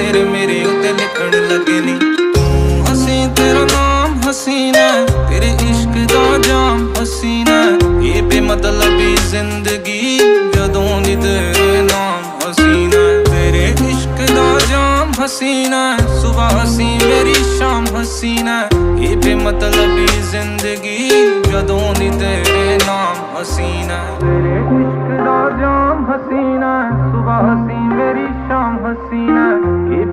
ਸ਼ੇਰ ਮੇਰੇ ਉੱਤੇ ਲਿਖਣ ਲੱਗੇ ਨੀ। ਤੂੰ ਹਸੀਂ ਤੇਰਾ ਨਾਮ ਹਸੀਨਾ, ਤੇਰੇ ਇਸ਼ਕ ਦਾ ਜਾਮ ਹਸੀਨਾ, ਇਹ ਬੇਮਤਲਬੀ ਜ਼ਿੰਦਗੀ ਜਦੋਂ ਦੀ ਤੇਰੇ ਨਾਮ ਹਸੀਨਾ। ਤੇਰੇ ਇਸ਼ਕ ਦਾ ਜਾਮ ਹਸੀਨਾ, ਸੁਬਹ ਹਸੀ ਮੇਰੀ ਸ਼ਾਮ ਹਸੀਨਾ, ਇਹ ਬੇਮਤਲਬੀ ਜ਼ਿੰਦਗੀ ਜਦੋਂ ਦੀ ਤੇਰੇ ਨਾਮ ਹਸੀਨਾ। ਤੇਰੇ ਇਸ਼ਕ ਦਾ ਜਾਮ ਹਸੀਨਾ, ਸੁਬਹ ਹਸੀ ਮੇਰੀ ਸ਼ਾਮ ਹਸੀਨਾ।